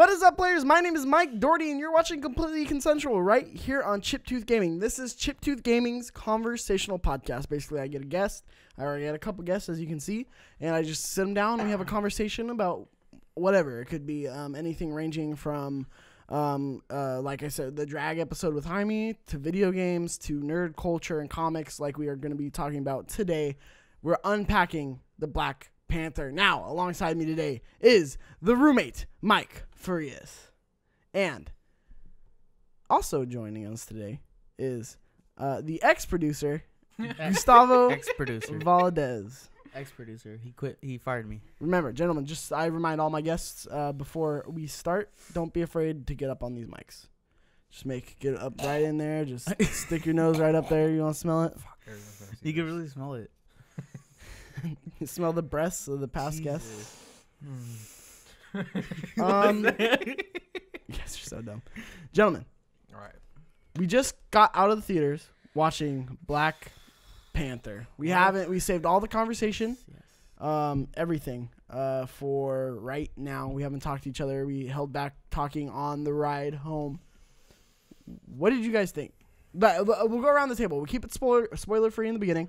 What is up, players? My name is Mike Doherty, and you're watching Completely Consensual right here on Chiptooth Gaming. This is Chiptooth Gaming's conversational podcast. Basically, I get a guest. I already had a couple guests, as you can see, and I just sit them down and we have a conversation about whatever. It could be anything ranging from, like I said, the drag episode with Jaime, to video games, to nerd culture and comics like we are going to be talking about today. We're unpacking the Black Panther. Now, alongside me today is the roommate, Mike Farias. And also joining us today is the ex-producer, Gustavo Valadez. Ex-producer. He quit. He fired me. Remember, gentlemen, I remind all my guests before we start, don't be afraid to get up on these mics. Just get up right in there. Just stick your nose right up there. You want to smell it? You can really smell it. You smell the breasts of the past guests. You guys are so dumb. Gentlemen. All right. We just got out of the theaters watching Black Panther. We saved all the conversation, everything, for right now. We haven't talked to each other. We held back talking on the ride home. What did you guys think? But we'll go around the table. We'll keep it spoiler free in the beginning.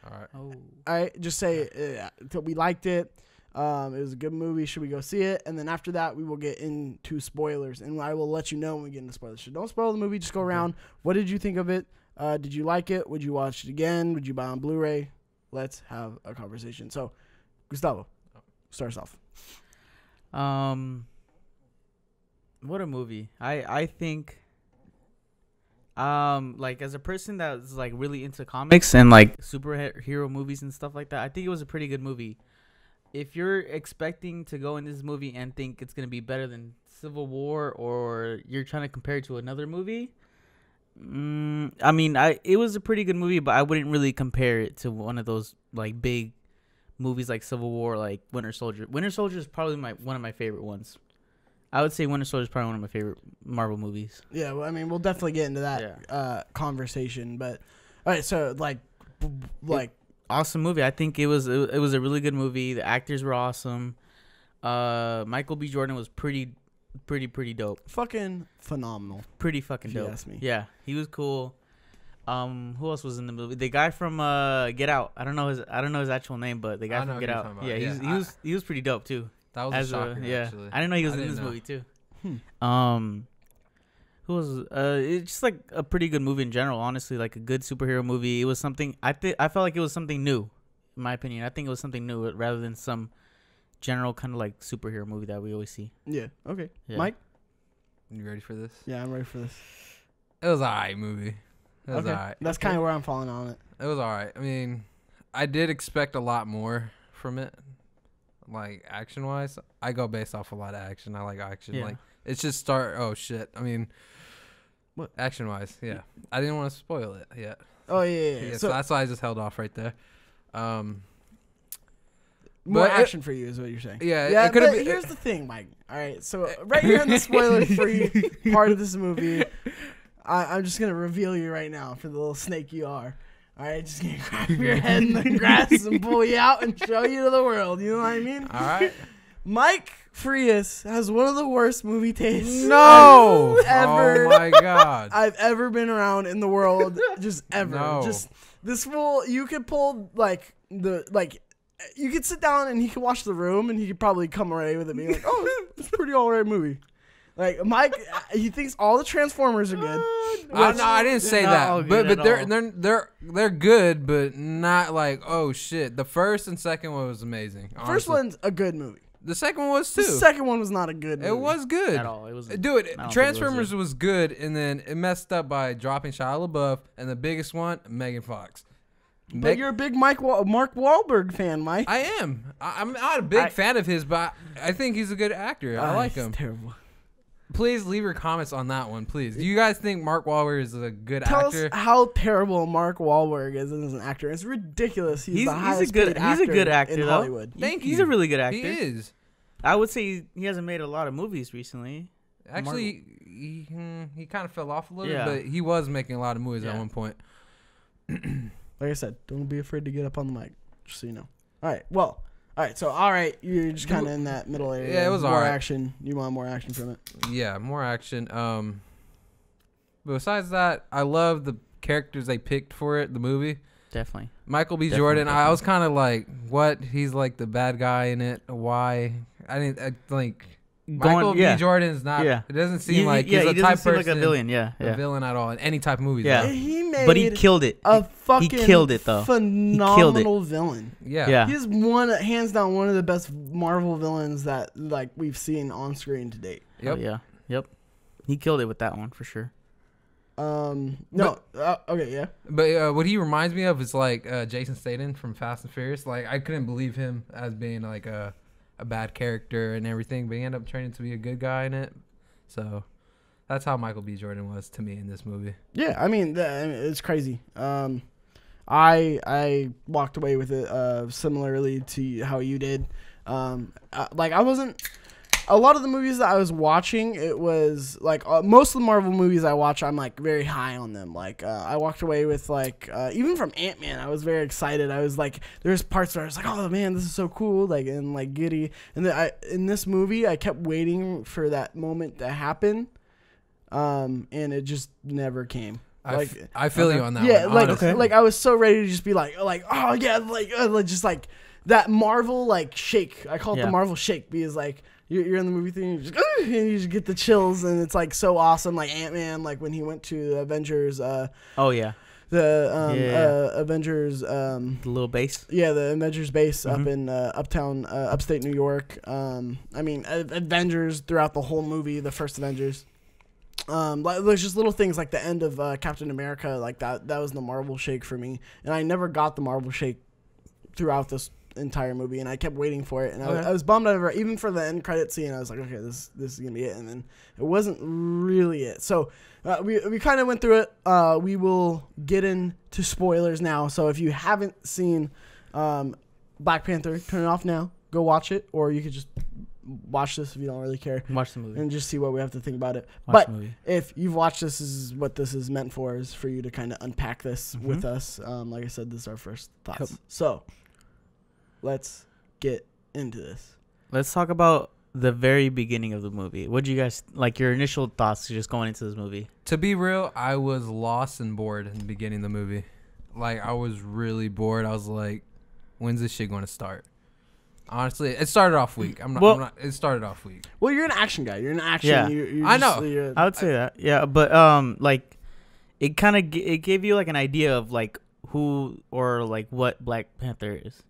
All right. Oh. All right. Just say we liked it. It was a good movie. Should we go see it? And then after that, we will get into spoilers, and I will let you know when we get into spoilers. So don't spoil the movie. Just go around. What did you think of it? Did you like it? Would you watch it again? Would you buy on Blu-ray? Let's have a conversation. So, Gustavo, start us off. What a movie. I think like as a person that's like really into comics and like superhero movies and stuff like that, I think it was a pretty good movie. If you're expecting to go in this movie and think it's going to be better than Civil War, or you're trying to compare it to another movie, I mean, it was a pretty good movie, but I wouldn't really compare it to one of those like big movies like Civil War, like Winter Soldier. Winter Soldier is probably one of my favorite ones. I would say Winter Soldier is probably one of my favorite Marvel movies. Yeah, well, I mean, we'll definitely get into that conversation. But all right, so like awesome movie. I think it was a really good movie. The actors were awesome. Michael B. Jordan was pretty dope. Fucking phenomenal. Pretty fucking dope. If you ask me. Yeah, he was cool. Who else was in the movie? The guy from Get Out. I don't know his actual name, but the guy from Get Out. Yeah, he was pretty dope too. That was a shocker, actually. I didn't know he was in this movie too. Who was? It's just like a pretty good movie in general. Honestly, like a good superhero movie. It was something. I felt like it was something new, in my opinion. I think it was something new rather than some general kind of like superhero movie that we always see. Yeah. Okay. Yeah. Mike, You ready for this? Yeah, I'm ready for this. It was alright movie. It was alright. That's kind of where I'm falling on it. It was alright. I mean, I did expect a lot more from it. Like action wise, I go based off a lot of action. I like action. Yeah. Like it's just start. Oh shit. I mean, what action wise? Yeah. I didn't want to spoil it yet. Oh yeah. So that's why I just held off right there. More action for you is what you're saying. Yeah. It but here's the thing, Mike. All right. So right here in the spoiler-free part of this movie, I'm just gonna reveal you right now for the little snake you are. All right, just gonna grab your head in the grass and pull you out and show you to the world. You know what I mean? All right. Mike Farias has one of the worst movie tastes No. ever. Oh my god. I've ever been around in the world. Just ever. No. Just this fool. You could pull you could sit down and he could watch The Room and he could probably come away with it being like, oh, it's a pretty alright movie. Like Mike, he thinks all the Transformers are good. No, I didn't say that. But they're good, but not like, oh shit. The first and second one was amazing. The first one's a good movie. The second one was too. The second one was not a good movie. It was good. At all. It was. Dude, Transformers was good, and then it messed up by dropping Shia LaBeouf, and the biggest one, Megan Fox. But you're a big Mark Wahlberg fan, Mike. I am. I'm not a big fan of his, but I think he's a good actor. I like him. Terrible. Please leave your comments on that one, please. Do you guys think Mark Wahlberg is a good actor? Tell us how terrible Mark Wahlberg is as an actor. It's ridiculous. He's the highest paid actor. He's a good actor in Hollywood. He's a really good actor. He is. I would say he hasn't made a lot of movies recently. Actually, he kind of fell off a little, but he was making a lot of movies at one point. Like I said, don't be afraid to get up on the mic, just so you know. All right, well, All right, so all right, you're just kind of in that middle area. Yeah, it was more all right. action. You want more action from it? Yeah, more action. But besides that, I love the characters they picked for it. The movie. Definitely. Michael B. Definitely, Jordan. I definitely. was kind of like, what? He's like the bad guy in it. Why? I think Michael B. Jordan's not. Yeah. It doesn't seem like he he's a doesn't type seem person. like a villain. Yeah, A villain at all in any type of movies. Yeah. though. He made But he killed it. a fucking killed it, though. phenomenal villain. Yeah. Yeah. He's hands down one of the best Marvel villains that like we've seen on screen to date. Yep. Oh, yeah. Yep. He killed it with that one for sure. No. Okay. Yeah. But what he reminds me of is like Jason Statham from Fast and Furious. Like I couldn't believe him as being like a bad character and everything, but he ended up turning to be a good guy in it. So that's how Michael B. Jordan was to me in this movie. Yeah. I mean, it's crazy. I walked away with it similarly to how you did. Like I wasn't. A lot of the movies that I was watching, it was like most of the Marvel movies I watch, I'm like very high on them. Like I walked away with like even from Ant-Man, I was very excited. I was like, there's parts where I was like, oh man, this is so cool, like and like giddy. And then in this movie, I kept waiting for that moment to happen, and it just never came. I feel you on that. Yeah, one, like honestly. like I was so ready to just be like oh yeah, like just like that Marvel like shake. I call it the Marvel shake because like. You're in the movie theater, and you just get the chills, and it's like so awesome. Like Ant-Man, like when he went to the Avengers. Oh yeah. The Avengers. The little base. Yeah, the Avengers base up in upstate New York. I mean, Avengers throughout the whole movie, the first Avengers. Like there's just little things like the end of Captain America, like that. That was the Marvel shake for me, and I never got the Marvel shake throughout this entire movie, and I kept waiting for it, and I was bummed over it, even for the end credit scene. I was like, okay, this is gonna be it, and then it wasn't really it. So we kind of went through it. We will get into spoilers now. So if you haven't seen Black Panther, turn it off now. Go watch it, or you could just watch this if you don't really care. Watch the movie and just see what we have to think about it. Watch the movie. If you've watched this is what this is meant for, is for you to kind of unpack this with us. Like I said, this is our first thoughts. Yep. So let's get into this. Let's talk about the very beginning of the movie. What do you guys like? Your initial thoughts just going into this movie? To be real, I was lost and bored in the beginning of the movie. Like I was really bored. I was like, "When's this shit going to start?" Honestly, it started off weak. I'm not. It started off weak. Well, you're an action guy. You're an action. Yeah. I know. I would say that. Yeah, but like, it kind of it gave you like an idea of like who or like what Black Panther is.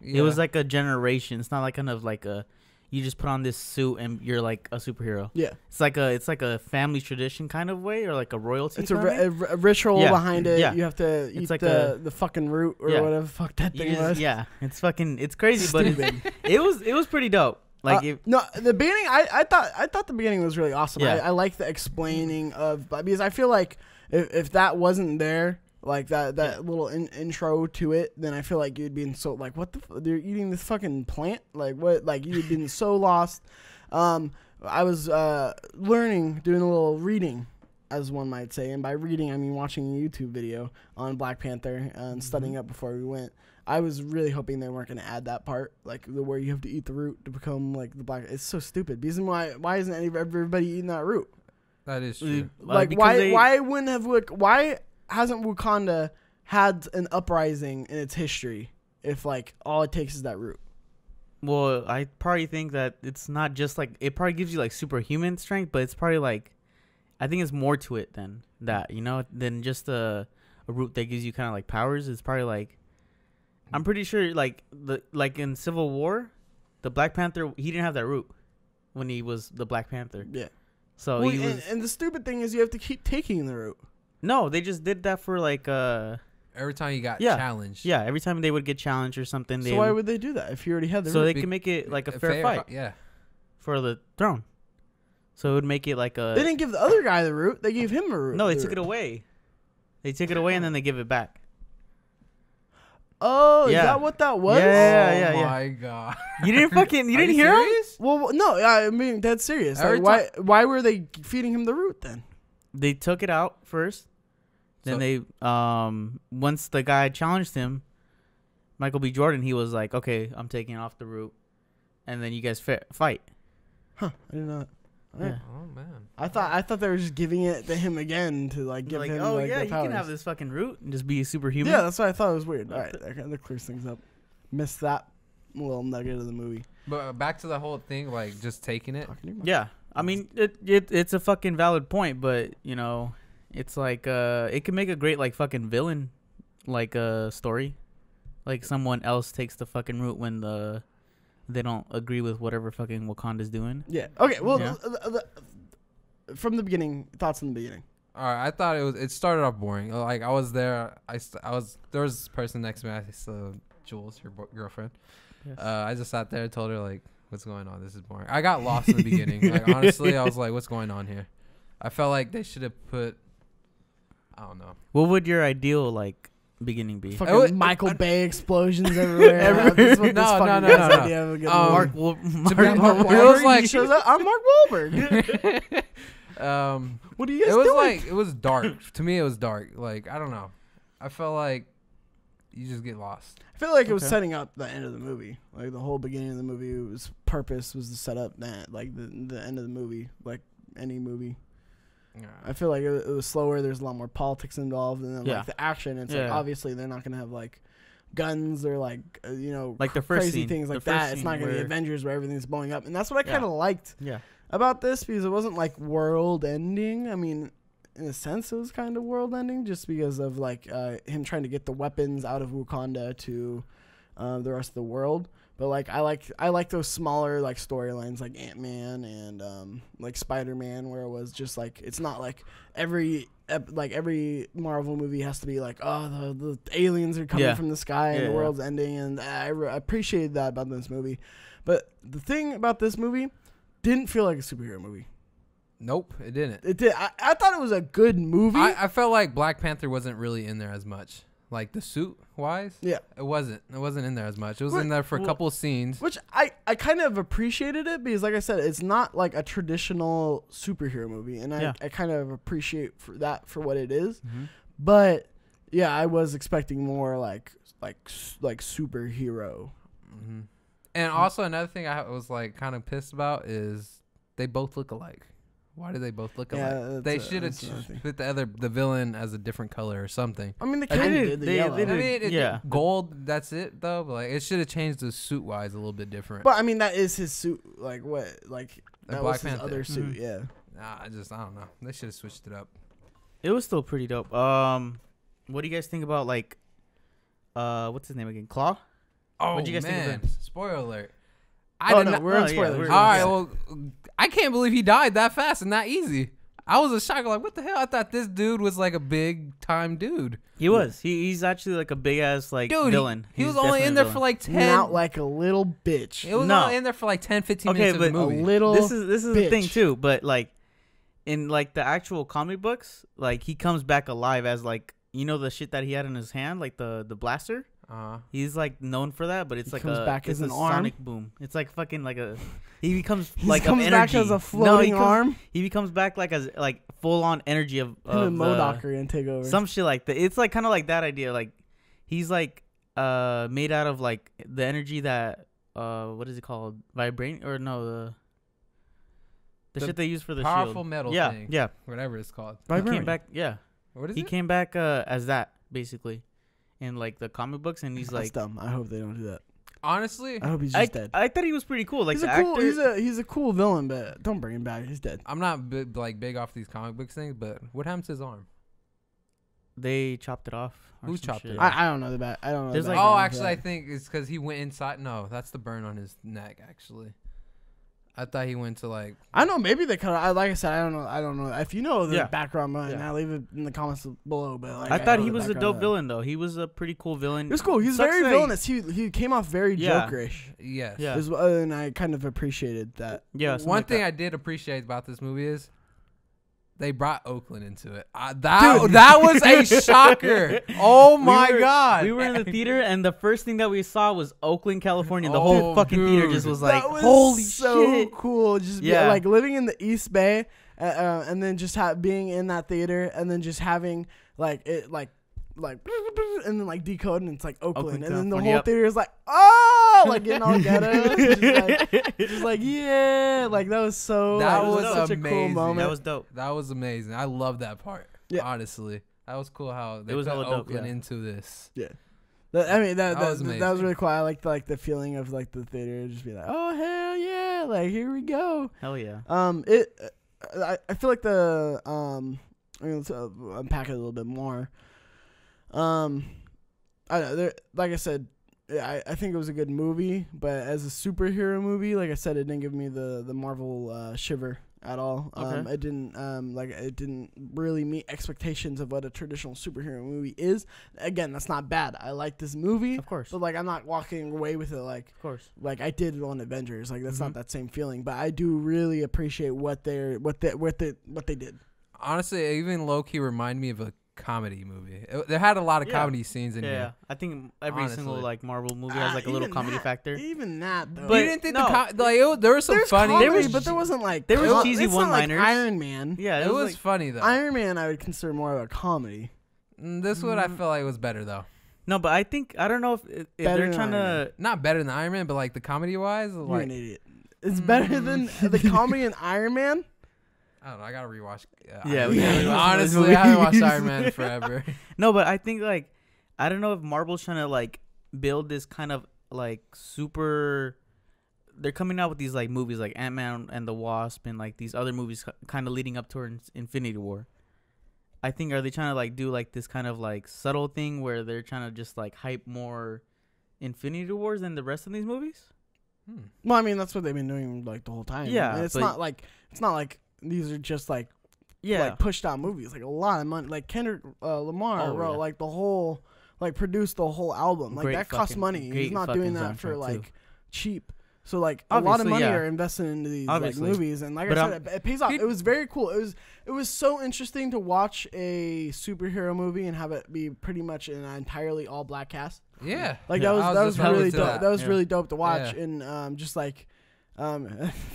Yeah. It was like a generation. It's not like kind of like you just put on this suit and you're like a superhero. Yeah, it's like a family tradition kind of way, or like a royalty. It's a ritual behind it. Yeah. You have to eat like the fucking root or whatever the fuck that thing was. Yeah, it's crazy, but it was pretty dope. Like no, the beginning I thought the beginning was really awesome. Yeah. I like the explaining of, because I feel like if that wasn't there, like that little intro to it, then I feel like you'd be so like, what they're eating this fucking plant, like what, like you'd been so lost. I was learning, doing a little reading, as one might say, and by reading I mean watching a YouTube video on Black Panther and studying up before we went. I was really hoping they weren't going to add that part, like where you have to eat the root to become like the black. It's so stupid. Because why isn't everybody eating that root? That is true. Like why hasn't Wakanda had an uprising in its history if like all it takes is that root? Well, I probably think that it's not just like, it probably gives you like superhuman strength, but it's probably like, I think it's more to it than that, than just a root that gives you kind of like powers. It's probably like, I'm pretty sure like in Civil War, the Black Panther, he didn't have that root when he was the Black Panther. Yeah. So and the stupid thing is you have to keep taking the root. No, they just did that for like every time you got challenged. Yeah, every time they would get challenged or something. So why would they do that if you already had the root? So they can make it like a fair fight. Yeah. For the throne. So it would make it like a. They didn't give the other guy the root. They gave him a root. No, they took it away. They took it away and then they give it back. Oh, yeah. Is that what that was? Yeah. Oh my god! You didn't hear him? Well, no. I mean, that's serious. Like, why were they feeding him the root then? They took it out first. Then they once the guy challenged him, Michael B. Jordan, he was like, okay, I'm taking off the root, and then you guys fight. Huh? I did not. Yeah. Oh man. I thought they were just giving it to him again to like give Like, him. oh like, yeah, the you can have powers. this fucking root and just be superhuman. Yeah, that's why I thought it was weird. All right, that kind of clears things up. Missed that little nugget of the movie. But back to the whole thing, like just taking it. Yeah. I mean, it's a fucking valid point, but you know, it's like it can make a great like fucking villain, like story, like someone else takes the fucking root when they don't agree with whatever fucking Wakanda's doing. Yeah. Okay. Well, Yeah. From the beginning, thoughts in the beginning. All right, I thought it started off boring. Like I was there, there was this person next to me. I saw Jules, your girlfriend. Yes. I just sat there and told her like, what's going on? This is boring. I got lost in the beginning. Like honestly, I was like, what's going on here? I felt like they should have put, I don't know. What would your ideal like beginning be? Fucking Michael Bay explosions everywhere. This is what this No, fucking no, guy's no. idea of a good Mark movie. Mark Mark it was Wahlberg like shows up. I'm Mark Wahlberg. What are you guys it was doing? like it was dark. To me, it was dark. Like I don't know. I felt like you just get lost. I feel like it was Okay. setting up the end of the movie. Like the whole beginning of the movie was purpose was to set up that like the end of the movie, like any movie. I feel like it was slower. There's a lot more politics involved, and then Yeah. like the action. It's like Yeah. obviously they're not gonna have like guns or like Like the first crazy scene. things The like first that. It's scene not gonna be where- Avengers where everything's blowing up, and that's what I Yeah. kind of liked Yeah. about this because it wasn't like world ending. I mean, in a sense, it was kind of world ending just because of like him trying to get the weapons out of Wakanda to the rest of the world. But like I like those smaller like storylines like Ant-Man and like Spider-Man where it was just like it's not like every Marvel movie has to be like the aliens are coming Yeah. from the sky and Yeah, the yeah. world's ending, and I appreciated that about this movie. But the thing about this movie didn't feel like a superhero movie. Nope, it didn't. It did. I thought it was a good movie. I felt like Black Panther wasn't really in there as much. Like the suit wise, Yeah. it wasn't in there as much. It was What- in there for a well, couple of scenes. Which I kind of appreciated it because, like I said, it's not like a traditional superhero movie, and Yeah. I kind of appreciate for what it is. Mhm. But yeah, I was expecting more like superhero. Hmm. And also another thing I was like kind of pissed about is they both look alike. Why do they both look Yeah, alike? that's They a- should have that's another thing. put the villain as a different color or something. I mean, they I kind of did- did the they- yellow. they I did. mean, Yeah. gold. That's it though. But like, it should have changed the suit wise a little bit different. But I mean, that is his suit. Like what? Like that Black was his Panther. other suit. Mhm. Yeah. Nah, I don't know. They should have switched it up. It was still pretty dope. What do you guys think about like, what's his name again? Claw. Oh What'd you guys think of man! him? Spoiler alert. Oh, did no, not- we're on yeah, spoilers. we're- All right. Yeah. Well, I can't believe he died that fast and that easy. I was a shock. Like, what the hell? I thought this dude was like a big time dude. He was. He's actually like a big ass like Dude, villain. He He's was only definitely in a there villain. for like 10. Not like a little bitch. It was No. only in there for like 10, 15 Okay, minutes of the but a movie. little. This is the thing bitch. too. But like, in like the actual comic books, like he comes back alive as like the shit that he had in his hand, like the blaster. He's like known for that, but it's He like comes back it's as a an arm? sonic boom. It's like fucking like a. He becomes He like comes of back energy. as a No, floating arm. He becomes back like as like full on energy of Him and the- MODOK are gonna take over. some shit like that. It's like kind of like that idea. Like he's like made out of like the energy that what is it called? Vibranium or no the The shit they use for the powerful shield. metal Yeah, thing. yeah. Whatever it's called. He Vibranium. came back. Yeah, What is he it? came back as that basically in like the comic books, and he's That's like. dumb. I hope they don't do that. Honestly, I hope he's just dead. I thought he was pretty cool. Like He's the a cool. actor. He's a cool villain, but don't bring him back. He's dead. I'm not big off these comic books things, but what happened to his arm? They chopped it off. or Who some chopped shit. it? I don't know the back. I don't know. There's the like- background Oh, for actually, that. I think it's because he went inside. No, that's the burn on his neck. Actually, I thought he went to like. I don't know. Maybe they cut. Like I said, I don't know. I don't know. If you know the Yeah. background behind Yeah. that, leave it in the comments below. But like, I don't thought know he the was a background dope of that. villain though. He was a pretty cool villain. It was cool. He's Sucks very that villainous. He came off very Yeah. jokerish. Yes. Yeah. And I kind of appreciated that. Yeah. One thing I did appreciate about this movie is they brought Oakland into it. That was a shocker. Oh my god. We were in the theater, and the first thing that we saw was Oakland, California. The Oh, whole fucking theater dude. just was like, that was holy so shit. cool. Just Yeah. like living in the East Bay, and then just being in that theater, and then just having like it like like and then like decode and it's like Oakland, and then the California, whole theater is like, oh, like getting all ghetto, just like yeah, like that was so That like, was such a cool amazing. moment. That was dope. That was amazing. I love that part. Yeah. Honestly, that was cool how they was put hella dope, Oakland yeah. into this. I mean that was was amazing. really cool. I liked like the feeling of like the theater just be like, oh hell yeah, like here we go. Hell yeah. I feel like the I mean, let's unpack it a little bit more. I don't know, like I said, I think it was a good movie, but as a superhero movie, like I said, it didn't give me the Marvel shiver at all. Okay. It didn't really meet expectations of what a traditional superhero movie is. Again, that's not bad. I like this movie, Of course. but like I'm not walking away with it like Of course. I did on Avengers. Like that's Mhm. not that same feeling, but I do really appreciate what they did. Honestly, even low key remind me of a comedy movie. They had a lot of Yeah. comedy scenes in Yeah, here. I think every single Honestly. like Marvel movie has like a little Even comedy that- factor. Even that though. But You didn't think no, there was some There's funny. comedy, There was but there wasn't like there was com- cheesy it's not like one-liners. Iron Man. Yeah, It was like, funny though. Iron Man, I would consider more of a comedy. This one I feel like was better though. no, but I think I don't know if Better they're than trying Iron to. Not better than Iron Man, but like the comedy wise, You're like an idiot. It's better than the comedy in Iron Man. I don't know. I gotta rewatch. Yeah, Iron we Man. gotta rewatch Honestly, those I haven't movies. watched Iron Man in forever. No, but I think like I don't know if Marvel's trying to like build this kind of like super. They're coming out with these like movies like Ant-Man and the Wasp and like these other movies kind of leading up towards Infinity War. I think are they trying to like do like this kind of like subtle thing where they're trying to just like hype more Infinity Wars than the rest of these movies? Well, I mean that's what they've been doing like the whole time. Yeah, And it's but- not like these are just like like pushed out movies. Like a lot of money. Like Kendrick Lamar Oh, wrote yeah. like the whole produced the whole album. Like Great that costs fucking- money. great He's not fucking doing that for soundtrack, like too. cheap. So like a lot of Obviously, money yeah. are invested into these Obviously. like movies, and like But, I said, it pays off. he- It was very cool. It was so interesting to watch a superhero movie and have it be pretty much an entirely all black cast. Yeah, Like Yeah, that was just about really to dope. that. That was Yeah. really dope to watch, Yeah. and just like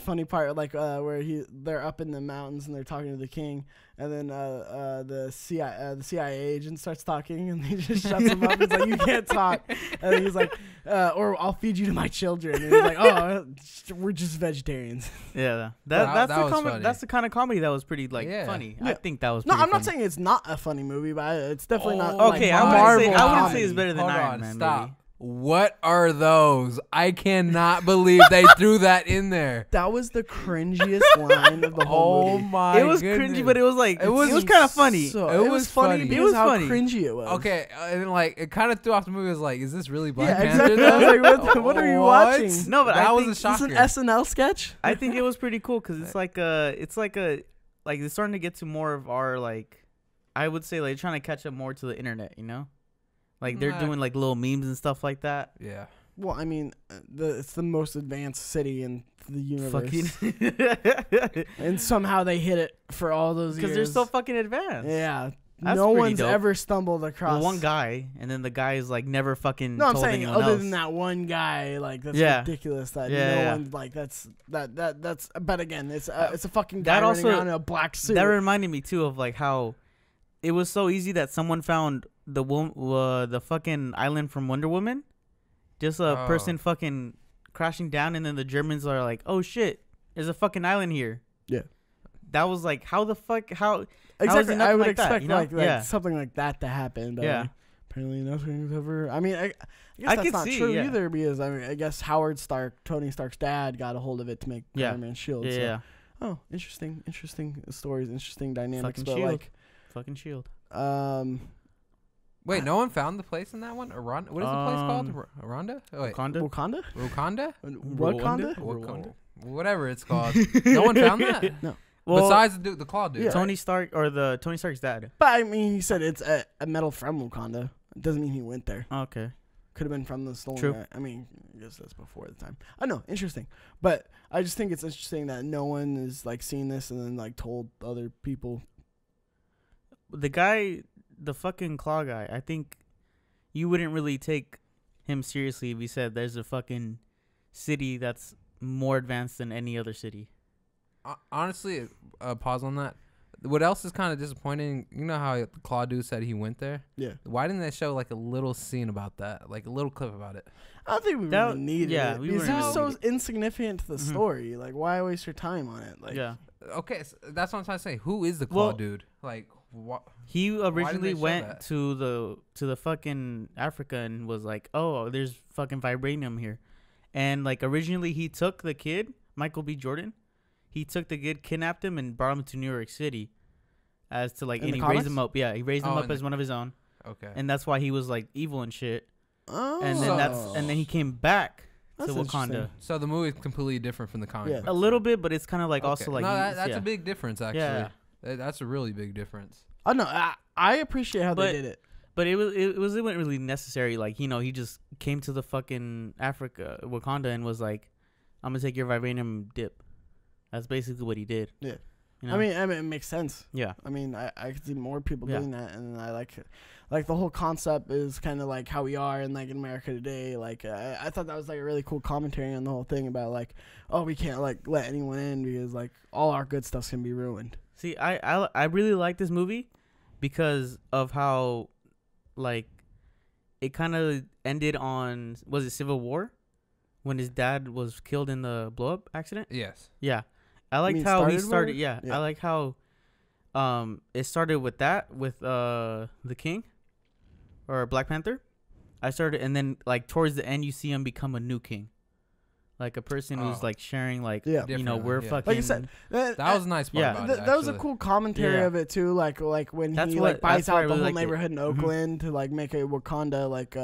funny part like where they're up in the mountains and they're talking to the king, and then the CIA agent starts talking and he just shuts him up. He's like, you can't talk, and then he's like, or I'll feed you to my children. And he's like, oh, we're just vegetarians. Yeah, That that's the was comedy. funny. That's the kind of comedy that was pretty like Yeah. funny. Yeah. I think that was. No, pretty I'm not funny. saying it's not a funny movie, but it's definitely not. Oh, like, Okay, I Marvel wouldn't I wouldn't comedy. say it's better than Hold Iron on, Man. stop. Maybe. What are those? I cannot believe they threw that in there. That was the cringiest line of the whole Oh movie. my! It was goodness. cringy, but it was like It it was was kind of funny. So, It it was was funny funny. because It was how funny. cringy it was. Okay, and like it kind of threw off the movie. I was like, is this really Black Yeah, Panther? exactly. I was though? like, what are you What? watching? No, but that I was think a Is this shocker. an SNL sketch? I think it was pretty cool because it's like it's starting to get to more of our like, I would say like trying to catch up more to the internet. You know, like they're Nah. doing like little memes and stuff like that. Yeah. Well, I mean, it's the most advanced city in the universe, Fucking and somehow they hit it for all those years. because they're so fucking advanced. yeah. That's No pretty one's dope. ever stumbled across Well, one guy, and then the guy is like never fucking. No, I'm told saying anyone other else. than that one guy, like that's Yeah. ridiculous. That Yeah, no yeah. one like that's. But again, it's a fucking guy That running also- around in a black suit. That reminded me too of like how it was so easy that someone found the fucking island from Wonder Woman, just a Oh. person fucking crashing down, and then the Germans are like, "Oh shit, there's a fucking island here." Yeah. That was like, how the fuck, how? Exactly. nothing I would like that, expect you know? like Yeah. something like that to happen. But Yeah. apparently nothing's ever. I mean, I guess I that's could not see, true yeah. either because I guess Howard Stark, Tony Stark's dad, got a hold of it to make Yeah. Iron Man's shield. Yeah, so. yeah, Oh, interesting stories, interesting dynamics. Fucking but shield. like, fucking shield. Wait, no one found the place in that one? What is the place called? Rwanda? Oh, wait. Wakanda. Wakanda? Wakanda? Wakanda? Wakanda? Whatever it's called. No one found that? No. Well, Besides the claw dude. Yeah. Tony Stark or the Tony Stark's dad. But I mean, he said it's a metal from Wakanda. It doesn't mean he went there. Okay. Could have been from the stolen. True. I mean, I guess that's before the time. I know, interesting. But I just think it's interesting that no one is like seen this and then like told other people. The guy, the fucking claw guy, I think you wouldn't really take him seriously if he said there's a fucking city that's more advanced than any other city. Honestly, pause on that. What else is kind of disappointing? You know how Claude said he went there? Yeah. Why didn't they show like a little scene about that, like a little clip about it? I don't think we really needed it. We because it was really so insignificant to the story. Like, why waste your time on it? Like, yeah. Okay, so that's what I'm trying to say. Who is the Claude dude? Like, what? He originally show went that? to the fucking Africa and was like, oh, there's fucking vibranium here, and like originally he took the kid, Michael B. Jordan. He took the kid, kidnapped him, and brought him to New York City, as to like, In and the he comics? raised him up. Yeah, he raised him Oh, up in as one of his own, Okay. and that's why he was like evil and shit. oh. And then he came back That's to Wakanda. interesting. So the movie is completely different from the comic. Yeah. books, A little then. bit, but it's kind of like Okay. also like no, that's yeah. a big difference actually. Yeah. That's a really big difference. I know. I appreciate how But- they did it. But it wasn't really necessary. Like, he just came to the fucking Wakanda, and was like, I'm gonna take your vibranium dip. That's basically what he did. Yeah. You know? I mean, it makes sense. yeah. I mean, I could see more people Yeah. doing that, and I like the whole concept is kind of like how we are in like in America today. Like, I thought that was like a really cool commentary on the whole thing about like, oh, we can't like let anyone in because like all our good stuff's gonna be ruined. See, I really like this movie because of how, like, it kind of ended on, was it Civil War, when his dad was killed in the blow up accident? Yes. Yeah. I liked mean how he started started. with? Yeah, Yeah. I like how it started with that, with the King or Black Panther. And then like towards the end you see him become a new king. Like a person who's Oh. like sharing like Yeah. we're Yeah. fucking Like you said, That was a nice part Yeah. about it. that was a actually. cool commentary Yeah. of it too. Like when That's he what- like buys that's why I out the really whole liked it. neighborhood in Mhm. Oakland to like make a Wakanda like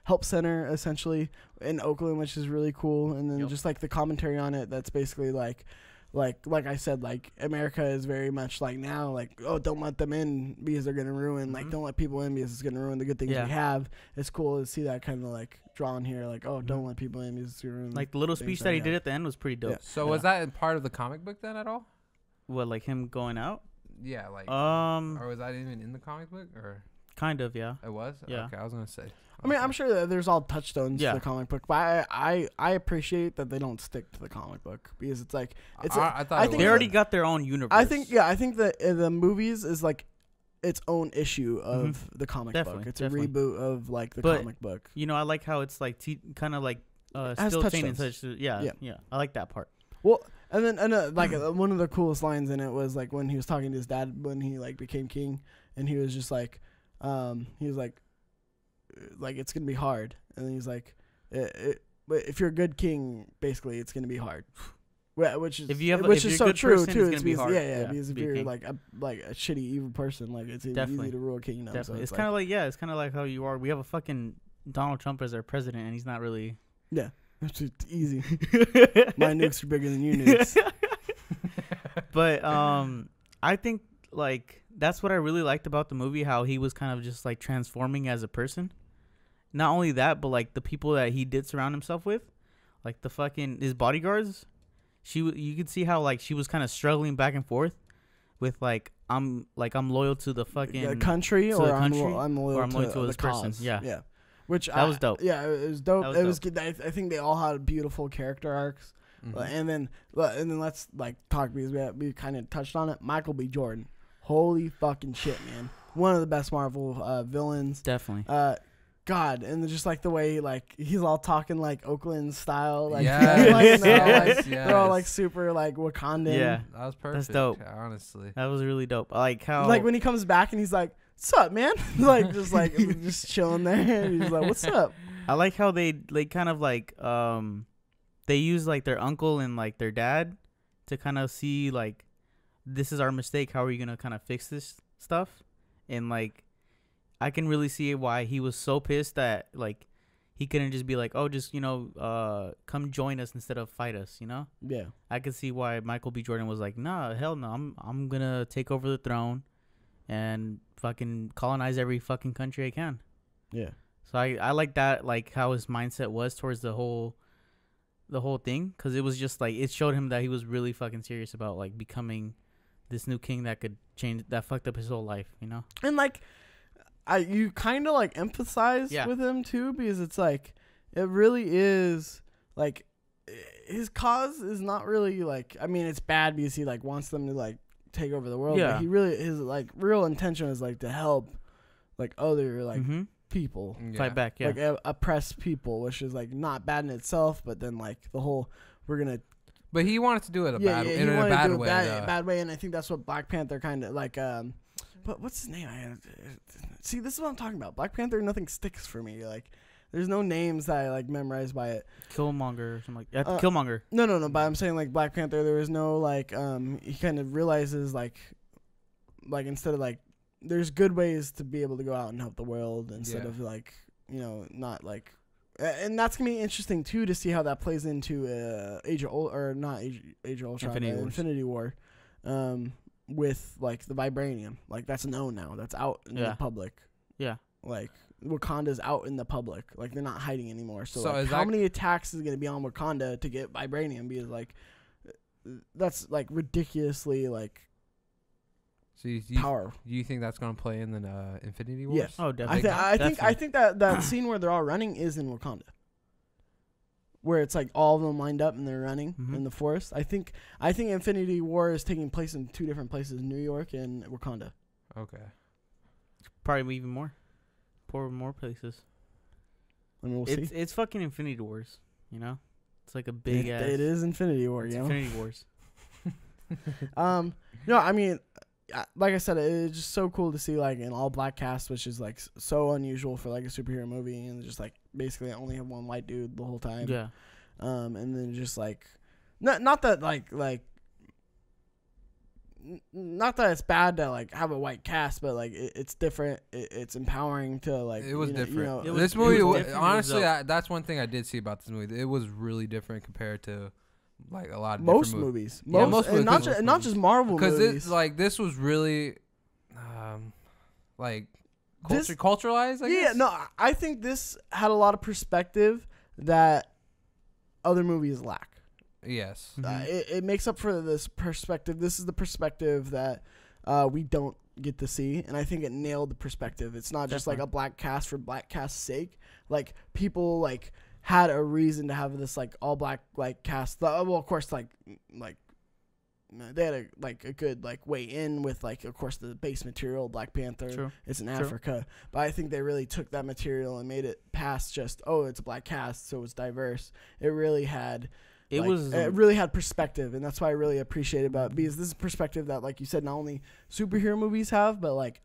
help center essentially in Oakland, which is really cool. And then Yep. just like the commentary on it, that's basically like I said, like America is very much like now, like, oh, don't let them in because they're gonna ruin. Like, Mhm. don't let people in because it's gonna ruin the good things Yeah. we have. It's cool to see that kind of like drawn here, like, oh, don't let people in because it's gonna ruin. like the little things speech that that we he did have. at the end was pretty dope. Yeah. So was that part of the comic book then at all? What, like him going out? Yeah, like Um, or was that even in the comic book or kind of, yeah. it was? Yeah. Okay, I was gonna say. I mean, I'm sure that there's all touchstones Yeah. to the comic book, but I appreciate that they don't stick to the comic book because it's like it's. I thought I it think They was already like- got their own universe. I think that the movies is like its own issue of the comic book. Definitely, It's definitely. a reboot of like the But- comic book. I like how it's like kind of like has still chaining touchstones. touch. Yeah, Yeah. I like that part. Well, and then like one of the coolest lines in it was like when he was talking to his dad when he like became king, and he was just like, he was like it's gonna be hard, and then he's like, but if you're a good king, basically it's gonna be hard. Which is If you have- which if is you're a so good true person, too. it's gonna It's be because, hard, yeah, yeah, because to if be a you're king. like a shitty evil person, like it's Definitely. easy to rule a kingdom. Definitely, So it's like, kind of like it's kind of like how you are. We have a fucking Donald Trump as our president, and he's not really. yeah, it's just easy. My nukes are bigger than your nukes. But I think like that's what I really liked about the movie, how he was kind of just like transforming as a person. Not only that, but like the people that he did surround himself with, like the fucking his bodyguards. You could see how like she was kind of struggling back and forth with like I'm loyal to the fucking The country, to or the I'm country, I'm loyal or I'm loyal to to the this person. cause. Yeah. yeah. Which That was dope. Yeah, it was dope. That was It was dope. good. I think they all had beautiful character arcs. Mhm. And then let's like talk because we kind of touched on it. Michael B. Jordan, holy fucking shit, man! One of the best Marvel villains. Definitely. God, and then just like the way like he's all talking like Oakland style, like, Yes, like, they're all, like, yes, they're all like yes. super like Wakandan. Yeah. That was perfect. dope. Honestly. That was really dope. I like how Like when he comes back and he's like, "What's up, man?" like just chilling there. And he's like, "What's up?" I like how they kind of like they use like their uncle and like their dad to kind of see like this is our mistake. How are you gonna kind of fix this stuff? And like I can really see why he was so pissed that like he couldn't just be like, oh, just come join us instead of fight us. Yeah. I could see why Michael B. Jordan was like, nah, hell no, I'm gonna take over the throne and fucking colonize every fucking country I can. Yeah. So I like that, like how his mindset was towards the whole thing, because it was just like it showed him that he was really fucking serious about like becoming this new king that could change, that fucked up his whole life, And like, you kind of like empathize Yeah. with him too, because it's like it really is like his cause is not really like, I mean, it's bad because he like wants them to like take over the world. Yeah. But he really his like real intention is like to help like other like people fight back. Yeah, like oppressed people, which is like not bad in itself. But then like the whole we're gonna. But he wanted to do it in a bad way. Bad way, and I think that's what Black Panther kind of like. But what's his name? See, this is what I'm talking about. Black Panther, nothing sticks for me. Like, there's no names that I like memorized by it. Killmonger or something like that. Killmonger. No. But I'm saying like Black Panther, there was no like. He kind of realizes like instead of like, there's good ways to be able to go out and help the world instead of like not like. And that's gonna be interesting too to see how that plays into Age of Ultron, Infinity War, with like the vibranium. Like that's known now. That's out in the public. Yeah. Like Wakanda's out in the public. Like they're not hiding anymore. So like, how many attacks is gonna be on Wakanda to get vibranium? Because like that's like ridiculously like. So power. Do you think that's going to play in the Infinity Wars? Yes. Oh, definitely. I think that scene where they're all running is in Wakanda. Where it's like all of them lined up and they're running in the forest. I think Infinity War is taking place in 2 different places, New York and Wakanda. Okay. Probably even more. More places. I mean, we'll see. It's fucking Infinity Wars, you know? It's like a big ass. It is Infinity War, you know? Infinity Wars. No, I mean, like I said, it's just so cool to see like an all black cast, which is like so unusual for like a superhero movie, and just like basically only have one white dude the whole time. Yeah. And then just like, not that not that it's bad to like have a white cast, but like it's different. It's empowering to like. It was different. This movie, honestly, that's one thing I did see about this movie. It was really different compared to. Like a lot of most movies, most and not just Marvel movies. Because this was really, like culturalized. I guess? No, I think this had a lot of perspective that other movies lack. Yes, it makes up for this perspective. This is the perspective that we don't get to see, and I think it nailed the perspective. It's not just like a black cast for black cast's sake. Like people like. Had a reason to have this like all black like cast. Well, of course, like they had a good like way in with like of course the base material Black Panther. True. It's in Africa, but I think they really took that material and made it past just it's a black cast, so it's diverse. It really had. It really had perspective, and that's why I really appreciate it about it, because this is perspective that, like you said, not only superhero movies have, but like